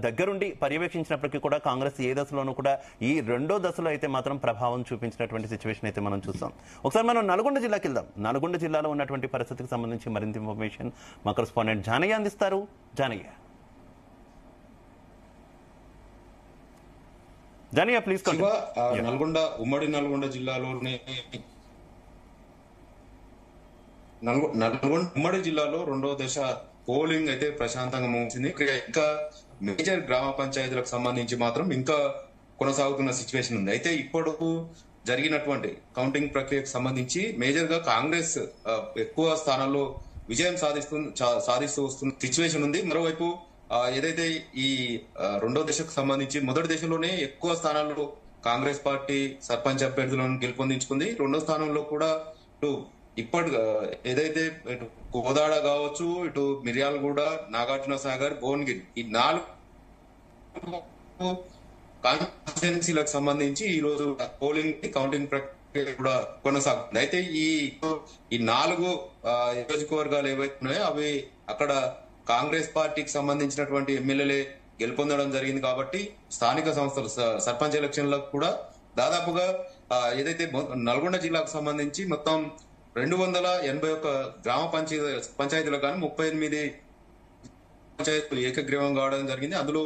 దగ్గరుండి పర్యవేక్షించినప్పటికీ కూడా కాంగ్రెస్ ఏ దశలోనూ కూడా ఈ రెండో దశలో అయితే మాత్రం ప్రభావం చూపించినటువంటి సిచ్యువేషన్ అయితే మనం చూస్తాం. ఒకసారి మనం నల్గొండ జిల్లాకి వెళ్దాం. నల్గొండ జిల్లాలో ఉన్నటువంటి పరిస్థితికి సంబంధించి మరింత ఇన్ఫర్మేషన్ మా కరెస్పాండెంట్ జానయ్య అందిస్తారు. జానయ్య ప్లీజ్. ఉమ్మడి నల్గొండ జిల్లాలోనే ఉమ్మడి జిల్లాలో రెండో దశ పోలింగ్ అయితే ప్రశాంతంగా ముగిసింది. ఇంకా మేజర్ గ్రామ పంచాయతీలకు సంబంధించి మాత్రం ఇంకా కొనసాగుతున్న సిచ్యువేషన్ ఉంది. అయితే ఇప్పుడు జరిగినటువంటి కౌంటింగ్ ప్రక్రియకు సంబంధించి మేజర్ గా కాంగ్రెస్ ఎక్కువ స్థానాల్లో విజయం సాధిస్తూ వస్తున్న సిచ్యువేషన్ ఉంది. మరోవైపు ఏదైతే ఈ రెండో దశకు సంబంధించి మొదటి దశలోనే ఎక్కువ స్థానాల్లో కాంగ్రెస్ పార్టీ సర్పంచ్ అభ్యర్థులను గెలుపొందించుకుంది. రెండో స్థానంలో కూడా ఇప్పటి ఏదైతే ఇటు కోదాడ కావచ్చు, ఇటు మిర్యాలగూడ, నాగార్జున సాగర్, భువనగిరి ఈ 4 కాన్స్టిట్యుయెన్సీలకు సంబంధించి ఈ రోజు పోలింగ్ కౌంటింగ్ ప్రక్రియ కూడా కొనసాగుతుంది. అయితే ఈ 4 నియోజకవర్గాలు ఏవైతే ఉన్నాయో అవి అక్కడ కాంగ్రెస్ పార్టీకి సంబంధించినటువంటి ఎమ్మెల్యేలే గెలుపొందడం జరిగింది. కాబట్టి స్థానిక సంస్థలు సర్పంచ్ ఎలక్షన్లకు కూడా దాదాపుగా ఏదైతే నల్గొండ జిల్లాకు సంబంధించి మొత్తం 281 గ్రామ పంచాయతీలకు కానీ 38 పంచాయతీలు ఏకగ్రీవం కావడం జరిగింది. అందులో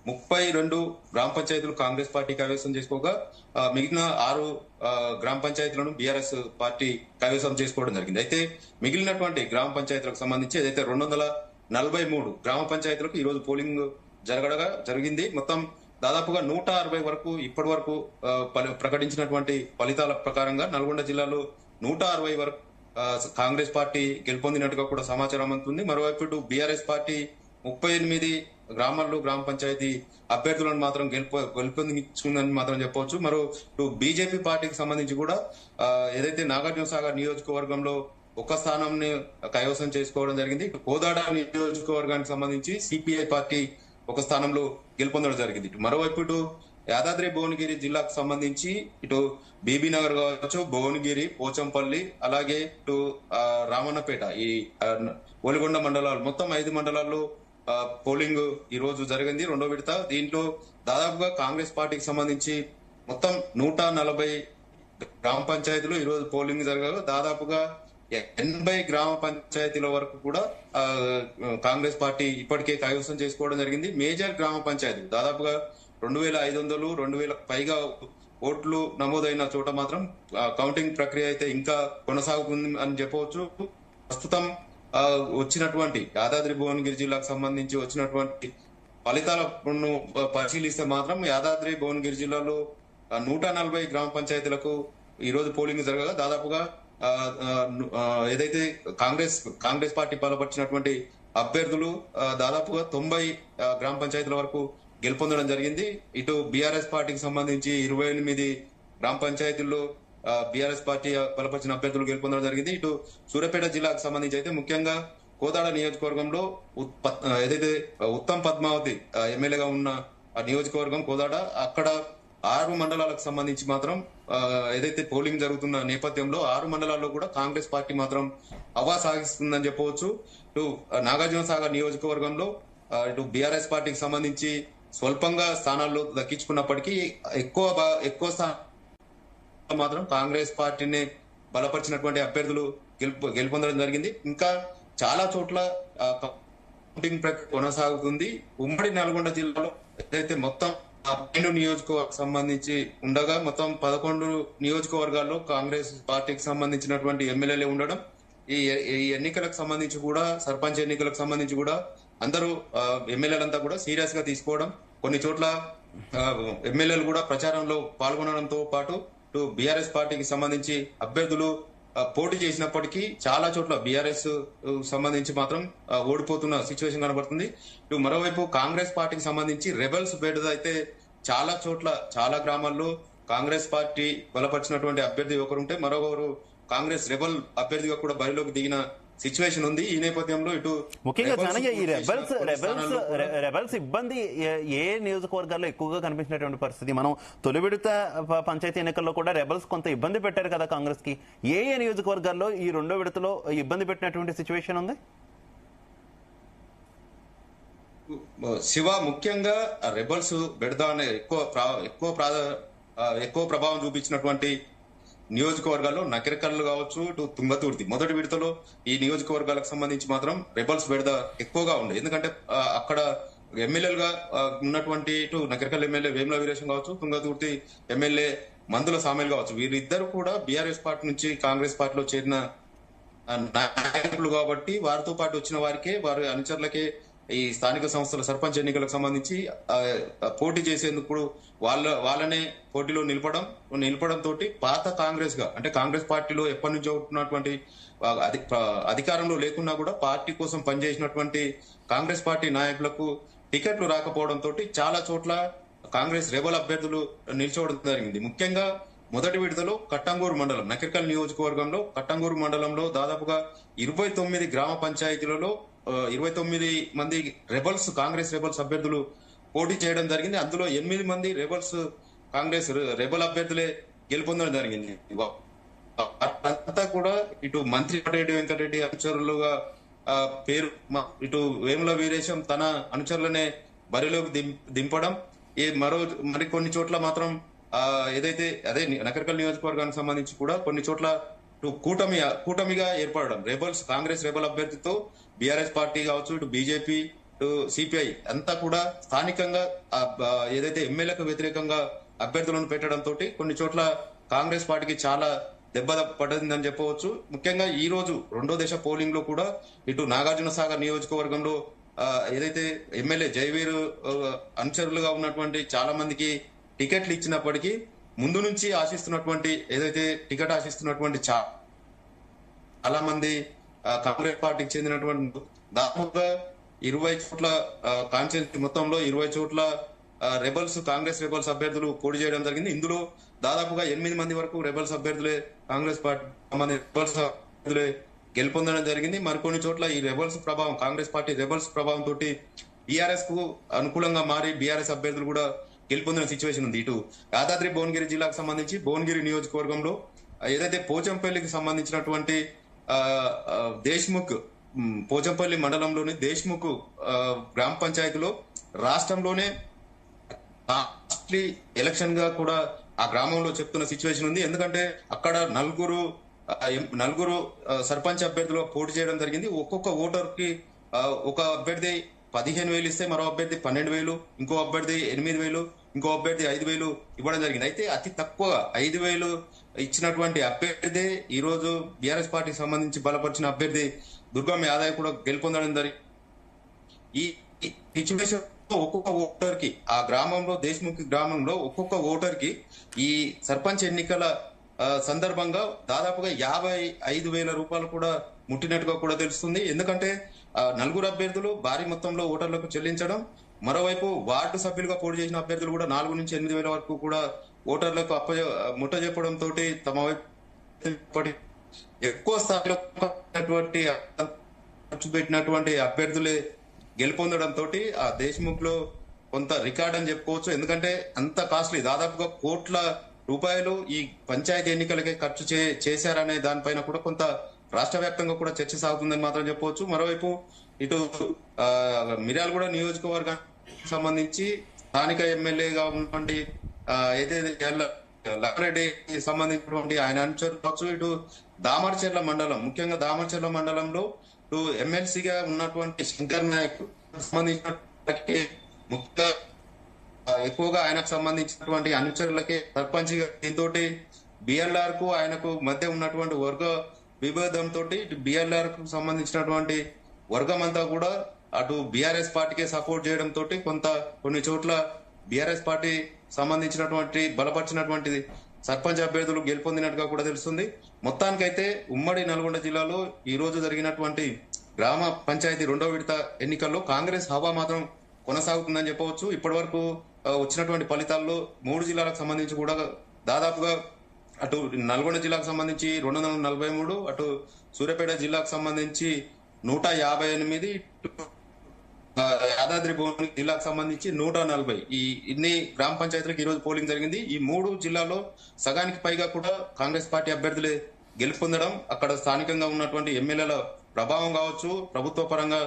32 గ్రామ పంచాయతీలు కాంగ్రెస్ పార్టీ కైవసం చేసుకోగా మిగిలిన 6 గ్రామ పంచాయతీలను బీఆర్ఎస్ పార్టీ కైవసం చేసుకోవడం జరిగింది. అయితే మిగిలినటువంటి గ్రామ పంచాయతీలకు సంబంధించి ఏదైతే 243 గ్రామ పంచాయతీలకు ఈ రోజు పోలింగ్ జరిగింది. మొత్తం దాదాపుగా 160 వరకు ఇప్పటి వరకు ప్రకటించినటువంటి ఫలితాల ప్రకారంగా నల్గొండ జిల్లాలో 160 వరకు కాంగ్రెస్ పార్టీ గెలుపొందినట్టుగా కూడా సమాచారం అందుతుంది. మరోవైపు బీఆర్ఎస్ పార్టీ 38 గ్రామాల్లో గ్రామ పంచాయతీ అభ్యర్థులను మాత్రం గెలుపొందించుకుందని మాత్రం చెప్పవచ్చు. మరో బీజేపీ పార్టీకి సంబంధించి కూడా ఏదైతే నాగార్జున సాగర్ నియోజకవర్గంలో ఒక స్థానాన్ని కైవసం చేసుకోవడం జరిగింది. కోదాడ నియోజకవర్గానికి సంబంధించి సిపిఐ పార్టీ ఒక స్థానంలో గెలుపొందడం జరిగింది. మరోవైపు యాదాద్రి భువనగిరి జిల్లాకు సంబంధించి ఇటు బీబీనగర్ కావచ్చు, భువనగిరి, పోచంపల్లి, అలాగే ఇటు రామన్నపేట, ఈ ఒలిగొండ మండలాలు మొత్తం 5 మండలాల్లో పోలింగ్ ఈ రోజు జరిగింది, రెండో విడత. దీంట్లో దాదాపుగా కాంగ్రెస్ పార్టీకి సంబంధించి మొత్తం 140 గ్రామ పంచాయతీలు ఈ రోజు పోలింగ్ జరగగా దాదాపుగా 80 గ్రామ పంచాయతీల వరకు కూడా కాంగ్రెస్ పార్టీ ఇప్పటికే కైవసం చేసుకోవడం జరిగింది. మేజర్ గ్రామ పంచాయతీ దాదాపుగా 2500, 2000 పైగా ఓట్లు నమోదైన చోట మాత్రం కౌంటింగ్ ప్రక్రియ అయితే ఇంకా కొనసాగుతుంది అని చెప్పవచ్చు. ప్రస్తుతం వచ్చినటువంటి యాదాద్రి భువనగిరి జిల్లాకు సంబంధించి వచ్చినటువంటి ఫలితాలను పరిశీలిస్తే మాత్రం యాదాద్రి భువనగిరి జిల్లాలో 140 గ్రామ పంచాయతీలకు ఈ రోజు పోలింగ్ జరగగా దాదాపుగా ఏదైతే కాంగ్రెస్ పార్టీ బలపరిచినటువంటి అభ్యర్థులు దాదాపుగా 90 గ్రామ పంచాయతీల వరకు గెలుపొందడం జరిగింది. ఇటు బీఆర్ఎస్ పార్టీకి సంబంధించి 28 గ్రామ పంచాయతీల్లో బీఆర్ఎస్ పార్టీ బలపరిచిన అభ్యర్థులు గెలుపొందడం జరిగింది. ఇటు సూర్యాపేట జిల్లాకు సంబంధించి అయితే ముఖ్యంగా కోదాడ నియోజకవర్గంలో ఏదైతే ఉత్తమ్ పద్మావతి ఎమ్మెల్యేగా ఉన్న నియోజకవర్గం కోదాడ, అక్కడ 6 మండలాలకు సంబంధించి మాత్రం ఏదైతే పోలింగ్ జరుగుతున్న నేపథ్యంలో 6 మండలాల్లో కూడా కాంగ్రెస్ పార్టీ మాత్రం హవా సాగిస్తుందని చెప్పవచ్చు. ఇటు నాగార్జున సాగర్ నియోజకవర్గంలో ఇటు బీఆర్ఎస్ పార్టీకి సంబంధించి స్వల్పంగా స్థానాల్లో దక్కించుకున్నప్పటికీ ఎక్కువ స్థానాలు మాత్రం కాంగ్రెస్ పార్టీని బలపరిచినటువంటి అభ్యర్థులు గెలుపొందడం జరిగింది. ఇంకా చాలా చోట్ల కౌంటింగ్ ప్రక్రియ కొనసాగుతుంది. ఉమ్మడి నల్గొండ జిల్లాలో ఏదైతే మొత్తం 12 నియోజకవర్గం సంబంధించి ఉండగా మొత్తం 11 నియోజకవర్గాల్లో కాంగ్రెస్ పార్టీకి సంబంధించినటువంటి ఎమ్మెల్యేలే ఉండడం, ఈ ఎన్నికలకు సంబంధించి కూడా సర్పంచ్ ఎన్నికలకు సంబంధించి కూడా అందరూ ఎమ్మెల్యేలంతా కూడా సీరియస్ గా తీసుకోవడం, కొన్ని చోట్ల ఎమ్మెల్యేలు కూడా ప్రచారంలో పాల్గొనడంతో పాటు ఇటు బీఆర్ఎస్ పార్టీకి సంబంధించి అభ్యర్థులు పోటీ చేసినప్పటికీ చాలా చోట్ల బీఆర్ఎస్ సంబంధించి మాత్రం ఓడిపోతున్న సిచ్యువేషన్ కనబడుతుంది. ఇటు మరోవైపు కాంగ్రెస్ పార్టీకి సంబంధించి రెబల్స్ బెడ్ అయితే చాలా చోట్ల చాలా గ్రామాల్లో కాంగ్రెస్ పార్టీ బలపరిచినటువంటి అభ్యర్థి ఒకరుంటే మరొకరు కాంగ్రెస్ రెబల్ అభ్యర్థిగా కూడా బరిలోకి దిగిన సిచ్యువేషన్ ఉంది. ఈ నేపథ్యంలో ఇటు ముఖ్యంగా జానయ్య ఈ రెబల్స్ ఇబ్బంది ఏ నియోజకవర్గాల్లో ఎక్కువగా కనిపించినటువంటి పరిస్థితి? మనం తొలి విడత పంచాయతీ ఎన్నికల్లో కూడా రెబల్స్ కొంత ఇబ్బంది పెట్టారు కదా కాంగ్రెస్ కి. ఏ నియోజకవర్గాల్లో ఈ రెండో విడతలో ఇబ్బంది పెట్టినటువంటి సిచ్యువేషన్ ఉంది? శివ ముఖ్యంగా రెబల్స్ బెడదా అనే ఎక్కువ ప్రభావం చూపించినటువంటి నియోజకవర్గాల్లో నకిరేకల్ కావచ్చు, ఇటు తుంగతుర్తి మొదటి విడతలో ఈ నియోజకవర్గాలకు సంబంధించి మాత్రం రెబల్స్ బెడద ఎక్కువగా ఉంది. ఎందుకంటే అక్కడ ఎమ్మెల్యేలుగా ఉన్నటువంటి ఇటు నకిరేకల్ ఎమ్మెల్యే వేముల వీరేశం కావచ్చు, తుంగతుర్తి ఎమ్మెల్యే మందుల సామేల్ కావచ్చు, వీరిద్దరు కూడా బీఆర్ఎస్ పార్టీ నుంచి కాంగ్రెస్ పార్టీలో చేరిన నాయకులు కాబట్టి వారితో పాటు వచ్చిన వారికే, వారి అనుచరులకే ఈ స్థానిక సంస్థల సర్పంచ్ ఎన్నికలకు సంబంధించి పోటీ చేసేందుకు వాళ్ళనే పోటీలో నిలపడం తోటి పాత కాంగ్రెస్ గా, అంటే కాంగ్రెస్ పార్టీలో ఎప్పటి నుంచో ఉంటున్నటువంటి అధికారంలో లేకున్నా కూడా పార్టీ కోసం పనిచేసినటువంటి కాంగ్రెస్ పార్టీ నాయకులకు టికెట్లు రాకపోవడం తోటి చాలా చోట్ల కాంగ్రెస్ రెబల్ అభ్యర్థులు నిల్చోవడం జరిగింది. ముఖ్యంగా మొదటి విడతలో కట్టంగూరు మండలం నకిరేకల్ నియోజకవర్గంలో కట్టంగూరు మండలంలో దాదాపుగా 29 గ్రామ పంచాయతీలలో 29 మంది కాంగ్రెస్ రెబల్స్ అభ్యర్థులు పోటీ చేయడం జరిగింది. అందులో 8 మంది కాంగ్రెస్ రెబల్ అభ్యర్థులే గెలుపొందడం జరిగింది. అంతా కూడా ఇటు మంత్రి కోమటిరెడ్డి వెంకటరెడ్డి అనుచరులుగా పేరు, ఇటు వేముల వీరేశం తన అనుచరులనే బరిలోకి దింపడం, మరికొన్ని చోట్ల మాత్రం ఏదైతే అదే నకిరేకల్ నియోజకవర్గానికి సంబంధించి కూడా కొన్ని చోట్ల కూటమిగా ఏర్పడడం, కాంగ్రెస్ రెబల్ అభ్యర్థితో బీఆర్ఎస్ పార్టీ కావచ్చు, ఇటు బీజేపీ, ఇటు సిపిఐ అంతా కూడా స్థానికంగా ఏదైతే ఎమ్మెల్యేలకు వ్యతిరేకంగా అభ్యర్థులను పెట్టడం తోటి కొన్ని చోట్ల కాంగ్రెస్ పార్టీకి చాలా దెబ్బ పడిందని చెప్పవచ్చు. ముఖ్యంగా ఈ రోజు రెండో దశ పోలింగ్ లో కూడా ఇటు నాగార్జున సాగర్ నియోజకవర్గంలో ఏదైతే ఎమ్మెల్యే జయవీర్ అనుచరులుగా ఉన్నటువంటి చాలా మందికి టికెట్లు ఇచ్చినప్పటికీ ముందు నుంచి ఏదైతే టికెట్ ఆశిస్తున్నటువంటి చాలా మంది కాంగ్రెస్ పార్టీకి చెందినటువంటి దాదాపుగా 20 చోట్ల కాన్స్టిట్యూన్సీ మొత్తంలో 20 చోట్ల కాంగ్రెస్ రెబల్స్ అభ్యర్థులు పోటీ చేయడం జరిగింది. ఇందులో దాదాపుగా 8 మంది వరకు రెబల్స్ అభ్యర్థులే కాంగ్రెస్ పార్టీ రెబల్స్ అభ్యర్థులే గెలుపొందడం జరిగింది. మరికొన్ని చోట్ల ఈ కాంగ్రెస్ పార్టీ రెబల్స్ ప్రభావం తోటి బీఆర్ఎస్ కు అనుకూలంగా మారి బీఆర్ఎస్ అభ్యర్థులు కూడా గెలుపొందిన సిచ్యువేషన్ ఉంది. ఇటు యాదాద్రి భువనగిరి జిల్లాకు సంబంధించి భువనగిరి నియోజకవర్గంలో ఏదైతే పోచంపల్లికి సంబంధించినటువంటి పోచంపల్లి మండలంలోని దేశ్ముఖ్ గ్రామ పంచాయతీలో రాష్ట్రంలోనే ఎలక్షన్ గా కూడా ఆ గ్రామంలో చెప్తున్న సిచ్యువేషన్ ఉంది. ఎందుకంటే అక్కడ నలుగురు సర్పంచ్ అభ్యర్థులు పోటీ చేయడం జరిగింది. ఒక్కొక్క ఓటర్ కి ఒక అభ్యర్థి 15,000 ఇస్తే మరో అభ్యర్థి 12,000, ఇంకో అభ్యర్థి 8,000, ఇంకో అభ్యర్థి 5,000 ఇవ్వడం జరిగింది. అయితే అతి తక్కువ 5,000 ఇచ్చినటువంటి అభ్యర్థి ఈ రోజు బీఆర్ఎస్ పార్టీకి సంబంధించి బలపరిచిన అభ్యర్థి దుర్గం యాదవ్ కూడా గెలుపొందడం జరిగింది. ఈ సిచ్యువేషన్ ఒక్కొక్క ఓటర్ కి ఆ గ్రామంలో దేశ్ముఖ్ గ్రామంలో ఒక్కొక్క ఓటర్ కి ఈ సర్పంచ్ ఎన్నికల సందర్భంగా దాదాపుగా 55,000 రూపాయలు కూడా ముట్టినట్టుగా కూడా తెలుస్తుంది. ఎందుకంటే నలుగురు అభ్యర్థులు భారీ మొత్తంలో ఓటర్లకు చెల్లించడం, మరోవైపు వార్డు సభ్యులుగా పోటీ చేసిన అభ్యర్థులు కూడా 4 నుంచి 8,000 వరకు కూడా ఓటర్లకు ముట్టజెప్పడం తోటి తమ వైపు ఎక్కువ స్థాయిలో ఖర్చు పెట్టినటువంటి అభ్యర్థులే గెలుపొందడం తోటి ఆ దేశ్ముఖ్ లో కొంత రికార్డ్ అని చెప్పుకోవచ్చు. ఎందుకంటే అంత కాస్ట్లీ దాదాపుగా కోట్ల రూపాయలు ఈ పంచాయతీ ఎన్నికలకే ఖర్చు చేశారనే దానిపైన కూడా కొంత రాష్ట్ర వ్యాప్తంగా కూడా చర్చ సాగుతుందని మాత్రం చెప్పవచ్చు. మరోవైపు ఇటు మిర్యాలగూడ నియోజకవర్గానికి సంబంధించి స్థానిక ఎమ్మెల్యేగా ఉన్నటువంటి ఏదైతే లక్ష్మారెడ్డికి సంబంధించినటువంటి ఆయన అనుచరులు కావచ్చు, ఇటు దామరచెర్ల మండలం, ముఖ్యంగా దామరచెర్ల మండలంలో ఇటు ఎమ్మెల్సీగా ఉన్నటువంటి శంకర్ నాయక్ సంబంధించిన ముఖ్యంగా ఎక్కువగా ఆయనకు సంబంధించినటువంటి అనుచరులకే సర్పంచ్ దీంతో బిఎల్ఆర్ కు ఆయనకు మధ్య ఉన్నటువంటి వర్గ విభేదంతో బిఎల్ఆర్ కు సంబంధించినటువంటి వర్గం అంతా కూడా అటు బీఆర్ఎస్ పార్టీకే సపోర్ట్ చేయడం తోటి కొన్ని చోట్ల బీఆర్ఎస్ పార్టీ సంబంధించినటువంటి బలపరిచినటువంటి సర్పంచ్ అభ్యర్థులు గెలుపొందినట్టుగా కూడా తెలుస్తుంది. మొత్తానికైతే ఉమ్మడి నల్గొండ జిల్లాలో ఈ రోజు జరిగినటువంటి గ్రామ పంచాయతీ రెండో విడత ఎన్నికల్లో కాంగ్రెస్ హవా మాత్రం కొనసాగుతుందని చెప్పవచ్చు. ఇప్పటి వరకు వచ్చినటువంటి ఫలితాల్లో 3 జిల్లాలకు సంబంధించి కూడా దాదాపుగా అటు నల్గొండ జిల్లాకు సంబంధించి 243, అటు సూర్యాపేట జిల్లాకు సంబంధించి 158, యాదాద్రి భువనగిరి జిల్లాకు సంబంధించి 140 ఈ ఇన్ని గ్రామ పంచాయతీలకు ఈ రోజు పోలింగ్ జరిగింది. ఈ 3 జిల్లాల్లో సగానికి పైగా కూడా కాంగ్రెస్ పార్టీ అభ్యర్థులే గెలుపొందడం, అక్కడ స్థానికంగా ఉన్నటువంటి ఎమ్మెల్యేల ప్రభావం కావచ్చు, ప్రభుత్వ పరంగా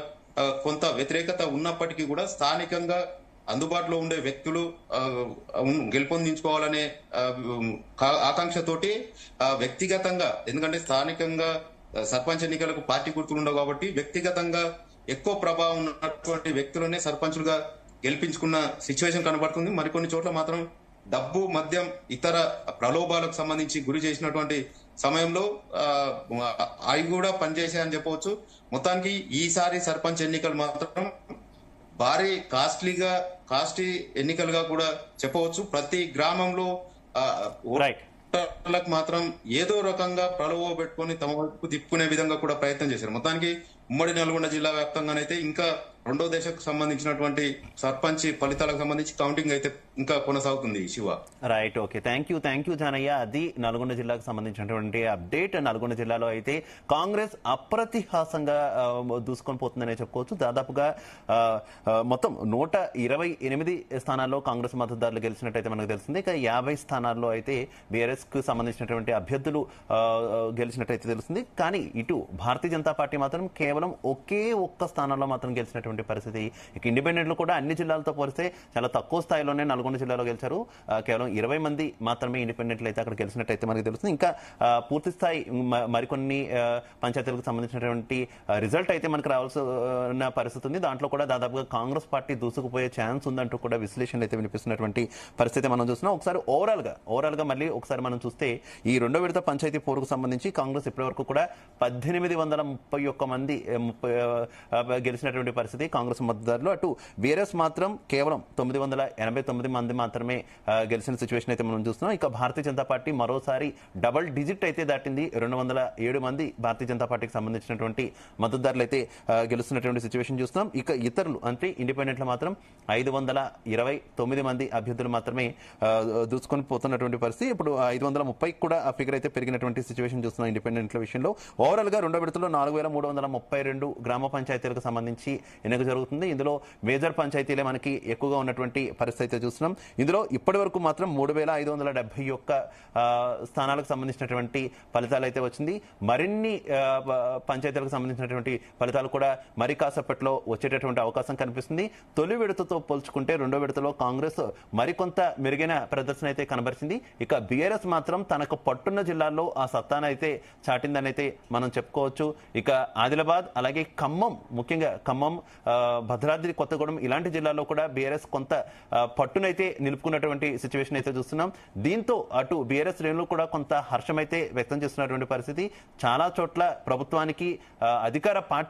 కొంత వ్యతిరేకత ఉన్నప్పటికీ కూడా స్థానికంగా అందుబాటులో ఉండే వ్యక్తులు గెలుపొందించుకోవాలనే ఆకాంక్షతోటి వ్యక్తిగతంగా, ఎందుకంటే స్థానికంగా సర్పంచ్ ఎన్నికలకు పార్టీ గుర్తులు ఉండవు కాబట్టి వ్యక్తిగతంగా ఎక్కువ ప్రభావం ఉన్నటువంటి వ్యక్తులనే సర్పంచులుగా గెలిపించుకున్న సిచ్యువేషన్ కనబడుతుంది. మరికొన్ని చోట్ల మాత్రం డబ్బు, మద్యం, ఇతర ప్రలోభాలకు సంబంధించి గురి చేసినటువంటి సమయంలో అవి కూడా పనిచేసాయని చెప్పవచ్చు. మొత్తానికి ఈసారి సర్పంచ్ ఎన్నికలు మాత్రం భారీ కాస్ట్లీ ఎన్నికలుగా కూడా చెప్పవచ్చు. ప్రతి గ్రామంలో ఓటర్లకు మాత్రం ఏదో రకంగా ప్రలోభ పెట్టుకొని తమ వైపు తిప్పుకునే విధంగా కూడా ప్రయత్నం చేశారు. మొత్తానికి ఉమ్మడి నల్గొండ జిల్లా వ్యాప్తంగానైతే ఇంకా రెండో దశకు సంబంధించినటువంటి సర్పంచ్ ఫలితాలకు సంబంధించి కౌంటింగ్ అయితే ఇంకా కొనసాగుతుంది. Shiva, right, okay, thank you Janaiah. అది నల్గొండ జిల్లాకు సంబంధించినటువంటి అప్డేట్. నల్గొండ జిల్లాలో అయితే కాంగ్రెస్ అప్రతిహాసంగా దూసుకొని పోతుందనే చెప్పుకోవచ్చు. దాదాపుగా మొత్తం 128 స్థానాల్లో కాంగ్రెస్ మద్దతుదారులు గెలిచినట్టయితే మనకు తెలిసింది. ఇక 50 స్థానాల్లో అయితే బీఆర్ఎస్ కు సంబంధించినటువంటి అభ్యర్థులు గెలిచినట్టయితే తెలుస్తుంది. కానీ ఇటు భారతీయ జనతా పార్టీ మాత్రం కేవలం ఒక్క స్థానంలో మాత్రం గెలిచినటువంటి పరిస్థితి. ఇక ఇండిపెండెంట్లు కూడా అన్ని జిల్లాలతో పోలిస్తే చాలా తక్కువ స్థాయిలోనే నల్గొండ జిల్లాలో గెలిచారు. కేవలం 20 మంది మాత్రమే ఇండిపెండెంట్లు అయితే అక్కడ గెలిచినట్టయితే మనకు తెలుస్తుంది. ఇంకా పూర్తి స్థాయి మరికొన్ని పంచాయతీలకు సంబంధించినటువంటి రిజల్ట్ అయితే మనకు రావాల్సిన పరిస్థితి ఉంది. దాంట్లో కూడా దాదాపుగా కాంగ్రెస్ పార్టీ దూసుకుపోయే ఛాన్స్ ఉందంటూ కూడా విశ్లేషణలు అయితే వినిపిస్తున్నటువంటి పరిస్థితి మనం చూస్తున్నాం. ఒకసారి ఓవరాల్ గా మళ్ళీ ఒకసారి మనం చూస్తే ఈ రెండో విడత పంచాయతీ పోరుకు సంబంధించి కాంగ్రెస్ ఇప్పటి వరకు కూడా 1831 మంది గెలిచినటువంటి పరిస్థితి కాంగ్రెస్ మద్దతుదారులు. అటు బీఆర్ఎస్ మాత్రం కేవలం 989 మంది మాత్రమే గెలిచిన సిచ్యువేషన్ అయితే మనం చూస్తున్నాం. ఇక భారతీయ జనతా పార్టీ మరోసారి డబుల్ డిజిట్ అయితే దాటింది. 207 మంది భారతీయ జనతా పార్టీకి సంబంధించినటువంటి మద్దతుదారులు అయితే గెలుస్తున్నటువంటి సిచ్యువేషన్ చూస్తున్నాం. ఇక ఇతరులు అంటే ఇండిపెండెంట్లు మాత్రం 529 మంది అభ్యర్థులు మాత్రమే దూసుకొని పోతున్నటువంటి పరిస్థితి. ఇప్పుడు 530 కూడా ఆ ఫిగర్ అయితే పెరిగినటువంటి సిచ్యువేషన్ చూస్తున్నాం ఇండిపెండెంట్ల విషయంలో. ఓవరాల్ గా రెండో విడతలో 4332 గ్రామ పంచాయతీలకు సంబంధించి ఎన్నిక జరుగుతుంది. ఇందులో మేజర్ పంచాయతీలే మనకి ఎక్కువగా ఉన్నటువంటి పరిస్థితి అయితే చూస్తున్నాం. ఇందులో ఇప్పటి వరకు మాత్రం 3571 స్థానాలకు సంబంధించినటువంటి ఫలితాలు అయితే వచ్చింది. మరిన్ని పంచాయతీలకు సంబంధించినటువంటి ఫలితాలు కూడా మరి కాసేపట్లో వచ్చేటటువంటి అవకాశం కనిపిస్తుంది. తొలి విడతతో పోల్చుకుంటే రెండో విడతలో కాంగ్రెస్ మరికొంత మెరుగైన ప్రదర్శన అయితే కనబరిచింది. ఇక బీఆర్ఎస్ మాత్రం తనకు పట్టున్న జిల్లాల్లో ఆ సత్తాను అయితే చాటిందని అయితే మనం చెప్పుకోవచ్చు. ఇక ఆదిలాబాద్, అలాగే ఖమ్మం, ముఖ్యంగా ఖమ్మం, భద్రాద్రి కొత్తగూడెం ఇలాంటి జిల్లాల్లో కూడా బీఆర్ఎస్ కొంత పట్టునైతే నిలుపుకున్నటువంటి సిచ్యువేషన్ అయితే చూస్తున్నాం. దీంతో అటు బీఆర్ఎస్ శ్రేణులు కూడా కొంత హర్షమైతే వ్యక్తం చేస్తున్నటువంటి పరిస్థితి. చాలా చోట్ల ప్రభుత్వానికి అధికార పార్టీ